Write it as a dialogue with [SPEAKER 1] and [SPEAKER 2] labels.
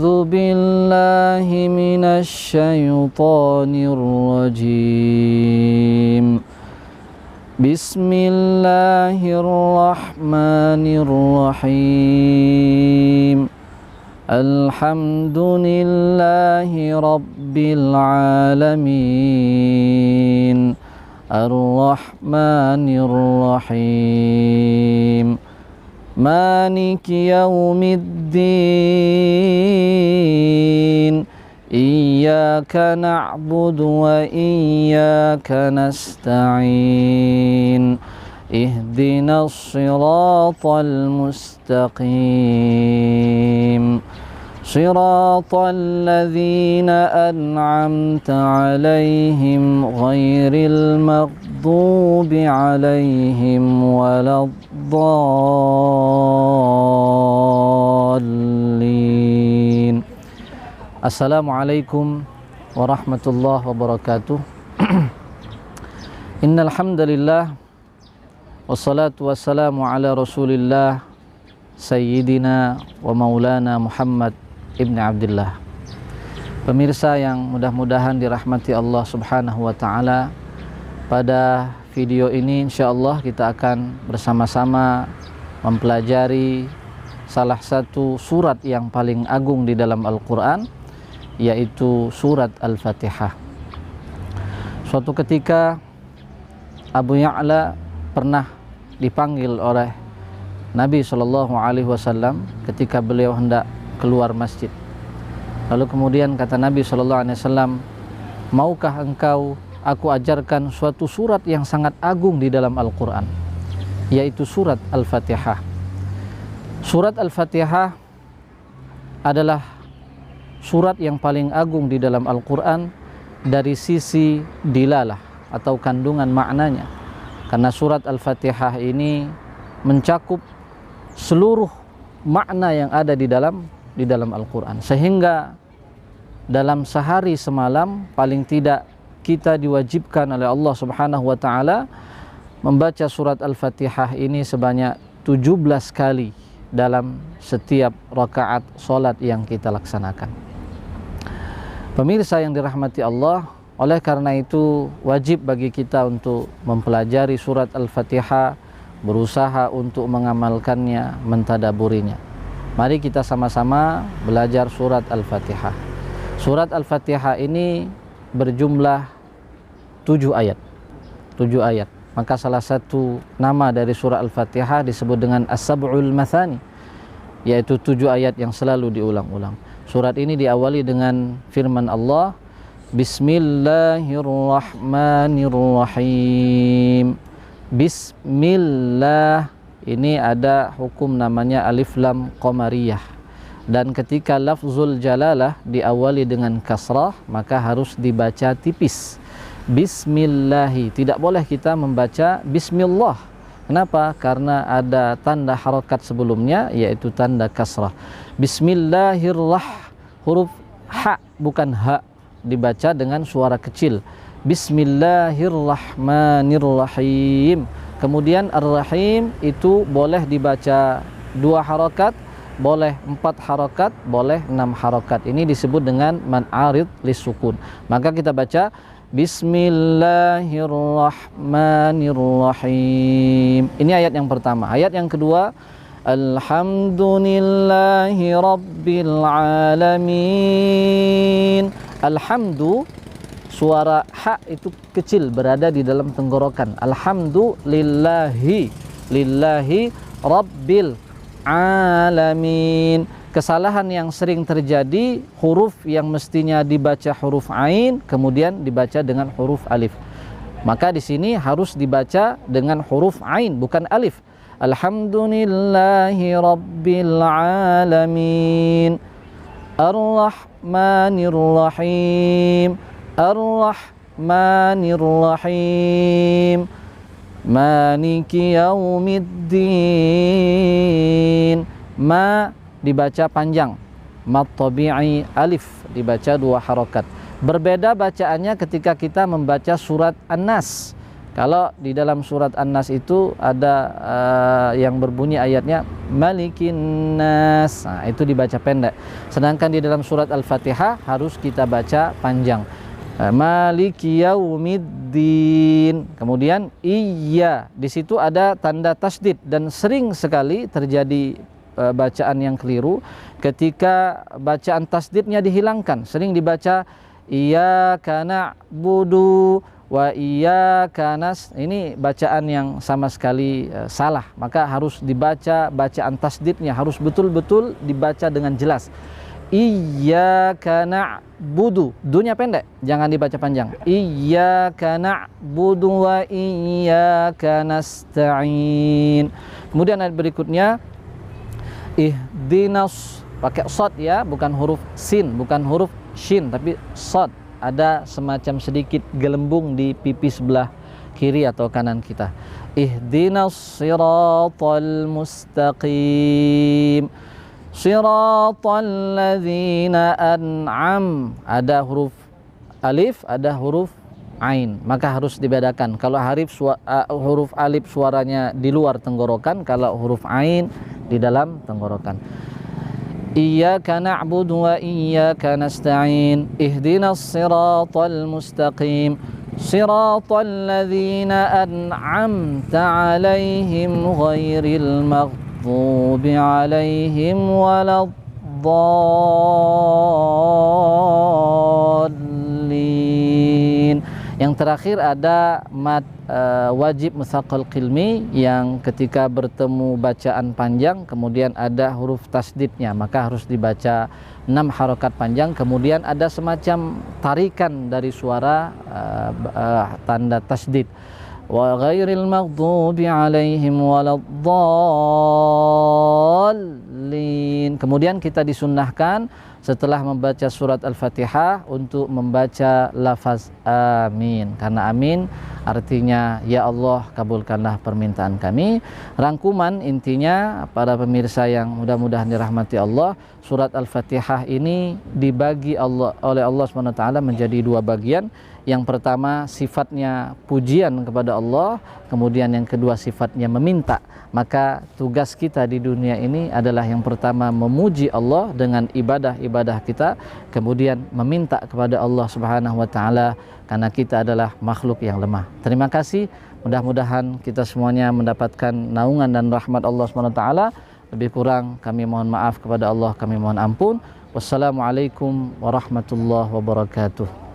[SPEAKER 1] أعوذ بالله من الشيطان الرجيم بسم الله الرحمن الرحيم الحمد لله رب العالمين الرحمن الرحيم مالك يوم الدين إياك نعبد وإياك نستعين اهدنا الصراط المستقيم صراط الذين أنعمت عليهم غير المغضوب عليهم ولا الضالين. Assalamualaikum warahmatullahi wabarakatuh. Innal hamdalillah wassalatu wassalamu ala Rasulillah Sayyidina wa Maulana Muhammad Ibn Abdullah. Pemirsa yang mudah-mudahan dirahmati Allah Subhanahu wa taala, pada video ini insyaallah kita akan bersama-sama mempelajari salah satu surat yang paling agung di dalam Al-Qur'an, yaitu surat Al-Fatihah. Suatu ketika Abu Ya'la pernah dipanggil oleh Nabi SAW ketika beliau hendak keluar masjid. Lalu kemudian kata Nabi SAW, maukah engkau aku ajarkan suatu surat yang sangat agung di dalam Al-Quran, yaitu surat Al-Fatihah. Surat Al-Fatihah adalah surat yang paling agung di dalam Al-Quran dari sisi dilalah atau kandungan maknanya, karena surat Al-Fatihah ini mencakup seluruh makna yang ada di dalam Al-Quran, sehingga dalam sehari semalam paling tidak kita diwajibkan oleh Allah Subhanahu wa taala membaca surat Al-Fatihah ini sebanyak 17 kali dalam setiap rakaat salat yang kita laksanakan. Pemirsa yang dirahmati Allah, oleh karena itu wajib bagi kita untuk mempelajari surat Al-Fatihah, berusaha untuk mengamalkannya, mentadaburinya. Mari kita sama-sama belajar surat Al-Fatihah. Surat Al-Fatihah ini berjumlah 7 ayat. 7 ayat. Maka salah satu nama dari surat Al-Fatihah disebut dengan As-Sab'ul Mathani, yaitu 7 ayat yang selalu diulang-ulang. Surat ini diawali dengan firman Allah, Bismillahirrahmanirrahim. Bismillah ini ada hukum namanya alif lam qamariyah, dan ketika lafzul jalalah diawali dengan kasrah maka harus dibaca tipis. Bismillahi, tidak boleh kita membaca bismillah. Kenapa? Karena ada tanda harokat sebelumnya, yaitu tanda kasrah. Bismillahirrah, huruf ha bukan ha, dibaca dengan suara kecil. Bismillahirrahmanirrahim. Kemudian ar-rahim itu boleh dibaca 2 harokat, boleh 4 harokat, boleh 6 harokat. Ini disebut dengan man'arid lisukun. Maka kita baca Bismillahirrahmanirrahim. Ini ayat yang pertama. Ayat yang kedua, Alhamdulillahi Rabbil Alamin. Alhamdu, suara ha itu kecil, berada di dalam tenggorokan. Alhamdulillahi, lillahi Rabbil Alamin. Kesalahan yang sering terjadi, huruf yang mestinya dibaca huruf ain kemudian dibaca dengan huruf alif. Maka di sini harus dibaca dengan huruf ain, bukan alif. Alhamdulillahi Rabbil Alamin. Ar-Rahmanir-Rahim. Ar-Rahmanir-Rahim. Maliki Yaumiddin. Ma dibaca panjang, mat tabi'i alif dibaca 2 harokat. Berbeda bacaannya ketika kita membaca surat An-Nas. Kalau di dalam surat An-Nas itu ada yang berbunyi ayatnya Malikin Nas, nah, itu dibaca pendek. Sedangkan di dalam surat Al-Fatihah harus kita baca panjang. Maliki Yaumiddin. Kemudian iya, di situ ada tanda tasdid dan sering sekali terjadi bacaan yang keliru ketika bacaan tasdidnya dihilangkan. Sering dibaca Iyyaka na'budu wa iyyaka nas. Ini bacaan yang sama sekali salah. Maka harus dibaca bacaan tasdidnya harus betul-betul dibaca dengan jelas. Iyyaka na'budu, dunya pendek, jangan dibaca panjang. Iyyaka na'budu wa iyyaka nasta'in. Kemudian ayat berikutnya ihdinas, pakai shad ya, bukan huruf sin, bukan huruf shin, tapi shad. Ada semacam sedikit gelembung di pipi sebelah kiri atau kanan kita. Ihdinas siratal mustaqim. Siratal ladzina an'am. Ada huruf alif, ada huruf ain. Maka harus dibedakan. Kalau huruf alif suaranya di luar tenggorokan, kalau huruf ain di dalam tenggorokan. Iyyaka na'budu wa iyyaka nasta'in. Ihdinas siratal mustaqim. Siratal ladzina an'amta 'alaihim ghairil maghdubi 'alaihim waladdallin. Yang terakhir ada mad wajib mutsaqal qilmi yang ketika bertemu bacaan panjang kemudian ada huruf tasdidnya, maka harus dibaca 6 harokat panjang. Kemudian ada semacam tarikan dari suara tanda tasdid. Wa ghairil maghdubi 'alaihim waladdallin. Kemudian kita disunnahkan setelah membaca surat Al-Fatihah untuk membaca lafaz amin, karena amin artinya ya Allah kabulkanlah permintaan kami. Rangkuman intinya para pemirsa yang mudah-mudahan dirahmati Allah, surat Al-Fatihah ini dibagi oleh Allah SWT menjadi 2 bagian. Yang pertama sifatnya pujian kepada Allah, kemudian yang kedua sifatnya meminta. Maka tugas kita di dunia ini adalah yang pertama memuji Allah dengan ibadah-ibadah kita, kemudian meminta kepada Allah Subhanahu wa taala karena kita adalah makhluk yang lemah. Terima kasih. Mudah-mudahan kita semuanya mendapatkan naungan dan rahmat Allah Subhanahu wa taala. Lebih kurang kami mohon maaf kepada Allah, kami mohon ampun. Wassalamualaikum warahmatullahi wabarakatuh.